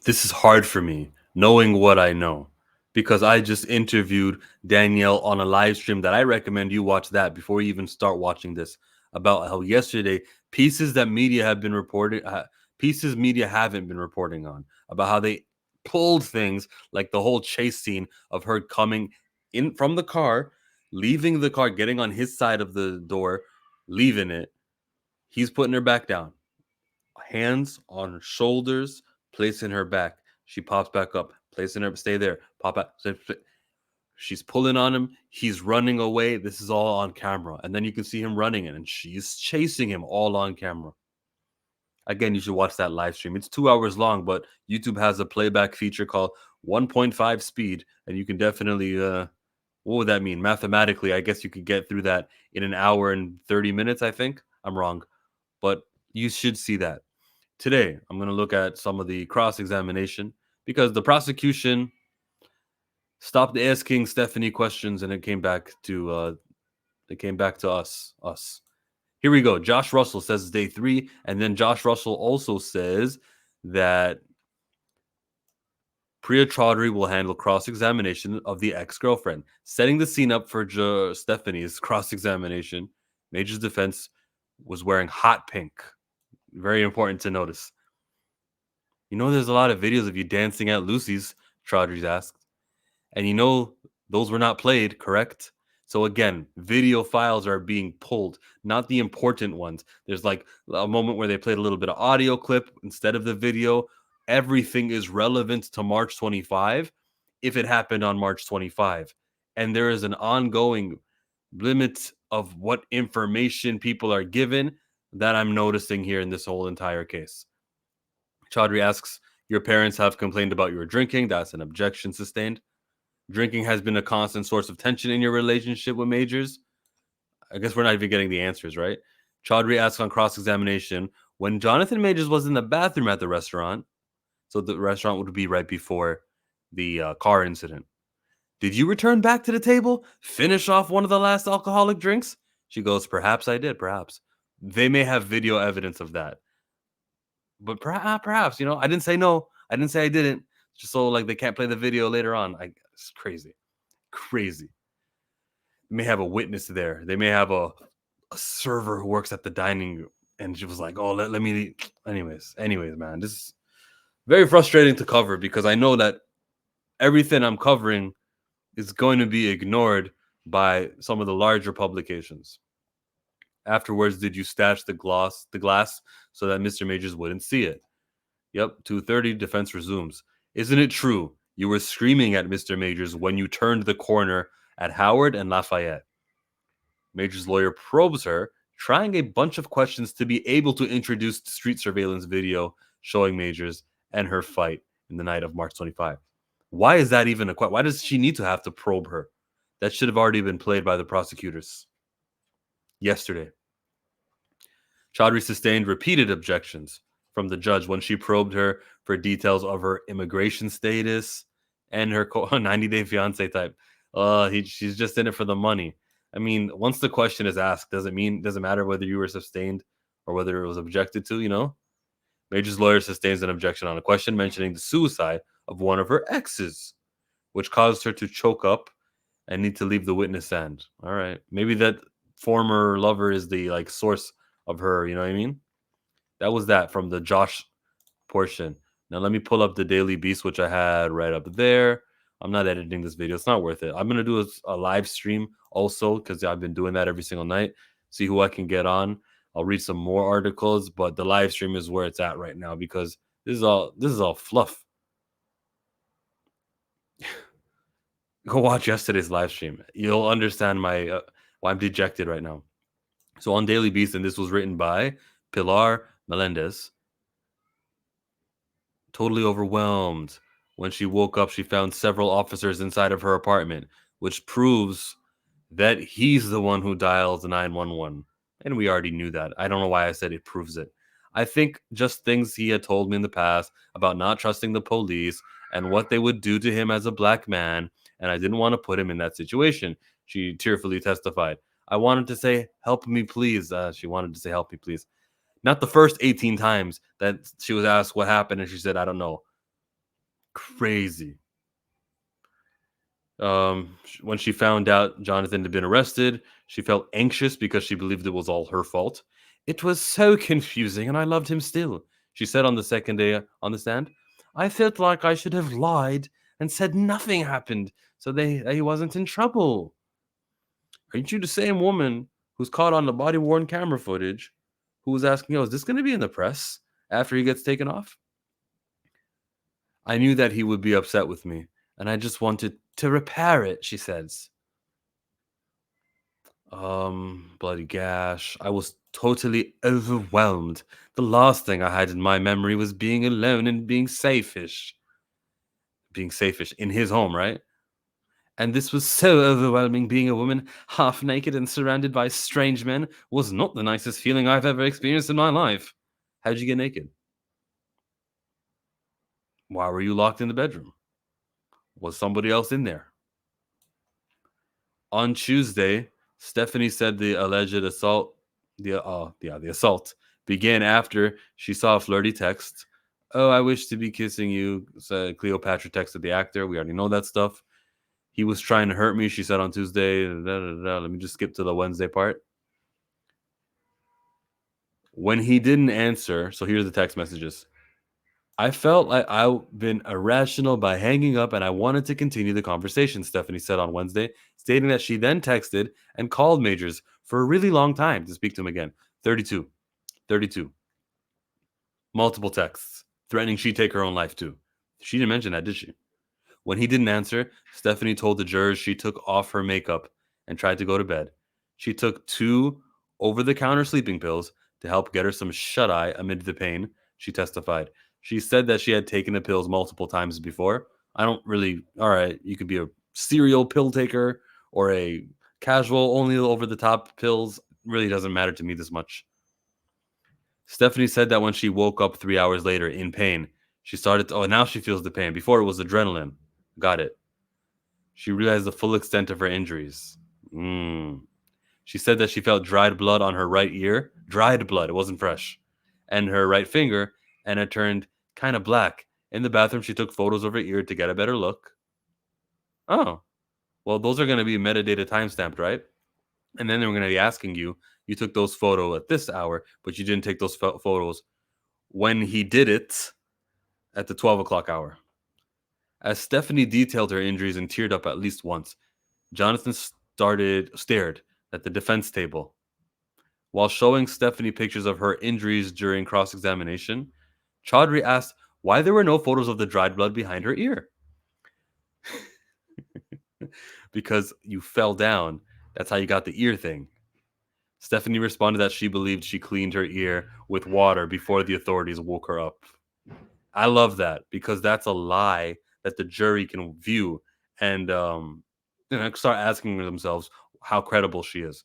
This is hard for me, knowing what I know, because I just interviewed Danielle on a live stream that I recommend you watch that before you even start watching this, about how yesterday pieces that media have been reporting, pieces media haven't been reporting on, about how they pulled things like the whole chase scene of her coming in from the car, leaving the car, getting on his side of the door, leaving it. He's putting her back down, hands on her shoulders, placing her back. She pops back up, placing her, stay there, pop out. She's pulling on him. He's running away. This is all on camera. And then you can see him running it, and she's chasing him all on camera. Again, you should watch that live stream. It's 2 hours long, but YouTube has a playback feature called 1.5 speed, and you can definitely, what would that mean? Mathematically, I guess you could get through that in an hour and 30 minutes, I think. I'm wrong, but you should see that. Today, I'm going to look at some of the cross examination because the prosecution stopped asking Stephanie questions and it came back to us. Here we go. Josh Russell says it's day 3, and then Josh Russell also says that Priya Chaudhary will handle cross examination of the ex girlfriend, setting the scene up for Stephanie's cross examination. Major's defense was wearing hot pink. Very important to notice. There's a lot of videos of you dancing at Lucy's, Chaudhry's asked. And those were not played, correct? So again, video files are being pulled, not the important ones. There's like a moment where they played a little bit of audio clip instead of the video. Everything is relevant to March 25 if it happened on March 25. And there is an ongoing limit of what information people are given that I'm noticing here in this whole entire case. Chaudhary asks, your parents have complained about your drinking. That's an objection sustained. Drinking has been a constant source of tension in your relationship with Majors. I guess we're not even getting the answers, right? Chaudhary asks on cross-examination, when Jonathan Majors was in the bathroom at the restaurant, so the restaurant would be right before the car incident, did you return back to the table, finish off one of the last alcoholic drinks? She goes, perhaps I did, perhaps. They may have video evidence of that. But perhaps, I didn't say no. I didn't say I didn't. Just so like they can't play the video later on. It's crazy. Crazy. They may have a witness there. They may have a server who works at the dining room. And she was like, oh, let me. Anyways, man, this is very frustrating to cover because I know that everything I'm covering is going to be ignored by some of the larger publications. Afterwards, did you stash the glass so that Mr. Majors wouldn't see it? Yep, 2:30, defense resumes. Isn't it true you were screaming at Mr. Majors when you turned the corner at Howard and Lafayette? Majors' lawyer probes her, trying a bunch of questions to be able to introduce street surveillance video showing Majors and her fight in the night of March 25. Why is that even a question? Why does she need to have to probe her? That should have already been played by the prosecutors yesterday. Chaudhary sustained repeated objections from the judge when she probed her for details of her immigration status and her 90-day fiance type. She's just in it for the money. I mean, once the question is asked, doesn't matter whether you were sustained or whether it was objected to. Major's lawyer sustains an objection on a question mentioning the suicide of one of her exes, which caused her to choke up and need to leave the witness stand. All right, maybe that former lover is the source of her. You know what I mean? That was that from the Josh portion. Now let me pull up the Daily Beast, which I had right up there. I'm not editing this video. It's not worth it. I'm going to do a live stream also because I've been doing that every single night. See who I can get on. I'll read some more articles, but the live stream is where it's at right now because this is all fluff. Go watch yesterday's live stream. You'll understand why I'm dejected right now. So on Daily Beast, and this was written by Pilar Melendez. Totally overwhelmed. When she woke up, she found several officers inside of her apartment, which proves that he's the one who dials 911. And we already knew that. I don't know why I said it proves it. I think just things he had told me in the past about not trusting the police and what they would do to him as a black man, and I didn't want to put him in that situation. She tearfully testified. I wanted to say, help me, please. She wanted to say, help me, please. Not the first 18 times that she was asked what happened and she said, I don't know. Crazy. When she found out Jonathan had been arrested, she felt anxious because she believed it was all her fault. It was so confusing, and I loved him still. She said on the second day on the stand, I felt like I should have lied and said nothing happened so that he wasn't in trouble. Aren't you the same woman who's caught on the body worn camera footage who was asking, oh, is this going to be in the press after he gets taken off? I knew that he would be upset with me, and I just wanted to repair it, she says. Bloody gosh. I was totally overwhelmed. The last thing I had in my memory was being alone and being safe-ish. Being safe-ish in his home, right? And this was so overwhelming. Being a woman, half naked and surrounded by strange men, was not the nicest feeling I've ever experienced in my life. How'd you get naked? Why were you locked in the bedroom? Was somebody else in there? On Tuesday, Stephanie said the alleged assault, the assault began after she saw a flirty text. Oh, I wish to be kissing you, said Cleopatra texted the actor. We already know that stuff. He was trying to hurt me, she said on Tuesday. Let me just skip to the Wednesday part. When he didn't answer, so here's the text messages. I felt like I've been irrational by hanging up and I wanted to continue the conversation, Stephanie said on Wednesday, stating that she then texted and called Majors for a really long time to speak to him again. 32. 32. Multiple texts, threatening she'd take her own life too. She didn't mention that, did she? When he didn't answer, Stephanie told the jurors she took off her makeup and tried to go to bed. She took 2 over-the-counter sleeping pills to help get her some shut-eye amid the pain, she testified. She said that she had taken the pills multiple times before. I don't really, all right, you could be a serial pill taker or a casual, only over-the-top pills. Really doesn't matter to me this much. Stephanie said that when she woke up 3 hours later in pain, she started to, oh, now she feels the pain. Before it was adrenaline. Got it. She realized the full extent of her injuries. She said that she felt dried blood on her right ear. Dried blood, it wasn't fresh. And her right finger, and it turned kind of black. In the bathroom, she took photos of her ear to get a better look. Oh, well, those are going to be metadata timestamped, right? And then they're going to be asking you, you took those photos at this hour, but you didn't take those photos when he did it at the 12 o'clock hour. As Stephanie detailed her injuries and teared up at least once, Jonathan stared at the defense table. While showing Stephanie pictures of her injuries during cross-examination, Chaudhry asked why there were no photos of the dried blood behind her ear. Because you fell down. That's how you got the ear thing. Stephanie responded that she believed she cleaned her ear with water before the authorities woke her up. I love that because that's a lie that the jury can view and start asking themselves how credible she is.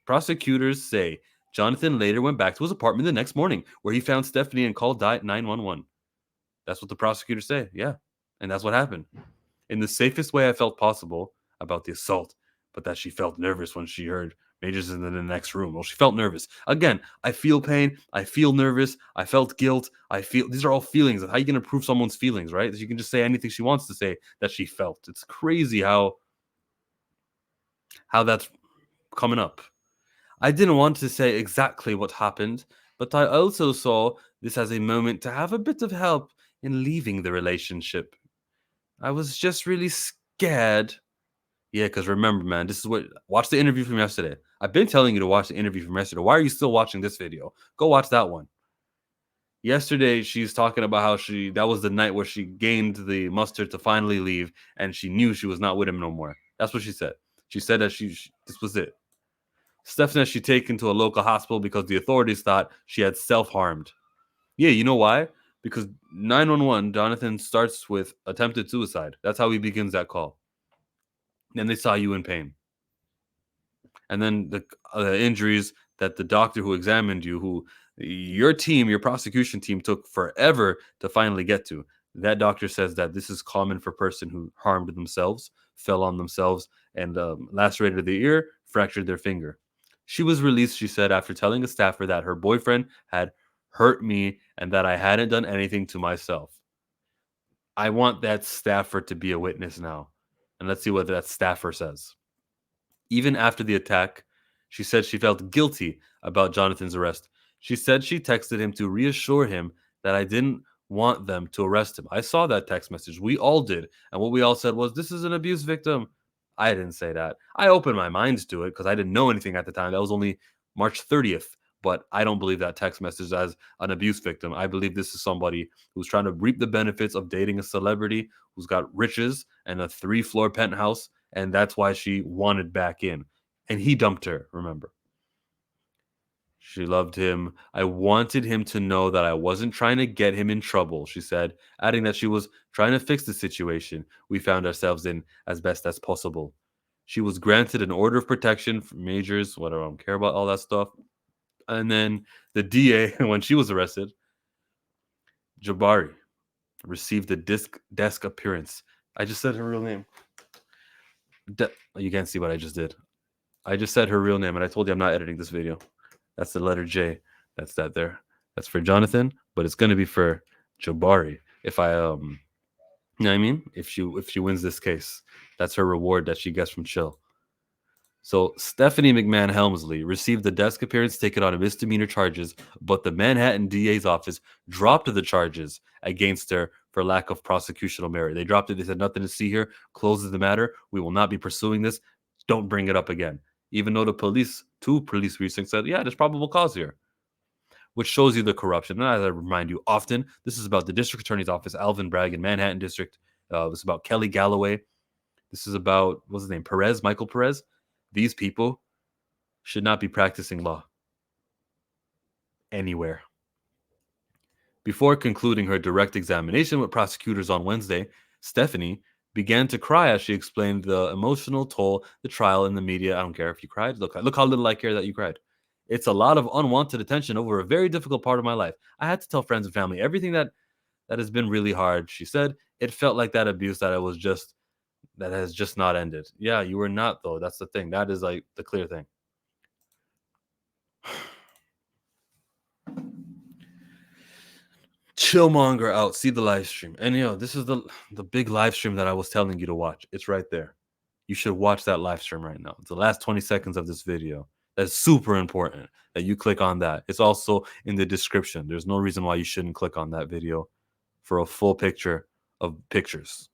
Prosecutors say Jonathan later went back to his apartment the next morning where he found Stephanie and called 911. That's what the prosecutors say. Yeah. And that's what happened. In the safest way I felt possible about the assault, but that she felt nervous when she heard Majors in the next room. Well, she felt nervous. Again, I feel pain. I feel nervous. I felt guilt. These are all feelings. How are you going to prove someone's feelings, right? She can just say anything she wants to say that she felt. It's crazy how that's coming up. I didn't want to say exactly what happened, but I also saw this as a moment to have a bit of help in leaving the relationship. I was just really scared. Yeah, because remember, man, this is watch the interview from yesterday. I've been telling you to watch the interview from yesterday. Why are you still watching this video? Go watch that one. Yesterday, she's talking about how that was the night where she gained the muster to finally leave, and she knew she was not with him no more. That's what she said. She said that this was it. Steph said she taken to a local hospital because the authorities thought she had self-harmed. Yeah, you know why? Because 911, Jonathan starts with attempted suicide. That's how he begins that call. Then they saw you in pain. And then the injuries that the doctor who examined you, who your prosecution team took forever to finally get to. That doctor says that this is common for person who harmed themselves, fell on themselves, and lacerated the ear, fractured their finger. She was released, she said, after telling a staffer that her boyfriend had hurt me and that I hadn't done anything to myself. I want that staffer to be a witness now. And let's see what that staffer says. Even after the attack, she said she felt guilty about Jonathan's arrest. She said she texted him to reassure him that I didn't want them to arrest him. I saw that text message. We all did. And what we all said was, this is an abuse victim. I didn't say that. I opened my mind to it because I didn't know anything at the time. That was only March 30th. But I don't believe that text message as an abuse victim. I believe this is somebody who's trying to reap the benefits of dating a celebrity who's got riches and a 3-floor penthouse, and that's why she wanted back in. And he dumped her, remember. She loved him. I wanted him to know that I wasn't trying to get him in trouble, she said, adding that she was trying to fix the situation we found ourselves in as best as possible. She was granted an order of protection for majors, whatever, I don't care about all that stuff. And then the DA, when she was arrested, Jabari, received a desk appearance. I just said her real name. You can't see what I just did. I just said her real name, and I told you I'm not editing this video. That's the letter J. That's that there. That's for Jonathan, but it's gonna be for Jabari. If I you know what I mean? If she wins this case, that's her reward that she gets from Chill. So Stephanie McMahon Helmsley received a desk appearance ticket on a misdemeanor charges, but the Manhattan DA's office dropped the charges against her for lack of prosecutorial merit. They dropped it. They said nothing to see here. Closes the matter. We will not be pursuing this. Don't bring it up again. Even though two police precincts said, yeah, there's probable cause here, which shows you the corruption. And as I remind you often, this is about the district attorney's office, Alvin Bragg in Manhattan District. This is about Kelly Galloway. This is about, what's his name? Michael Perez. These people should not be practicing law anywhere. Before concluding her direct examination with prosecutors on Wednesday, Stephanie began to cry as she explained the emotional toll the trial and the media. I don't care if you cried. Look how little I care that you cried. It's a lot of unwanted attention over a very difficult part of my life. I had to tell friends and family everything that has been really hard. She said it felt like that abuse that has just not ended. Yeah, you were not, though. That's the thing. That is like the clear thing. Chillmonger out. See the live stream. And this is the big live stream that I was telling you to watch. It's right there. You should watch that live stream right now. It's the last 20 seconds of this video. That's super important that you click on that. It's also in the description. There's no reason why you shouldn't click on that video for a full picture of pictures.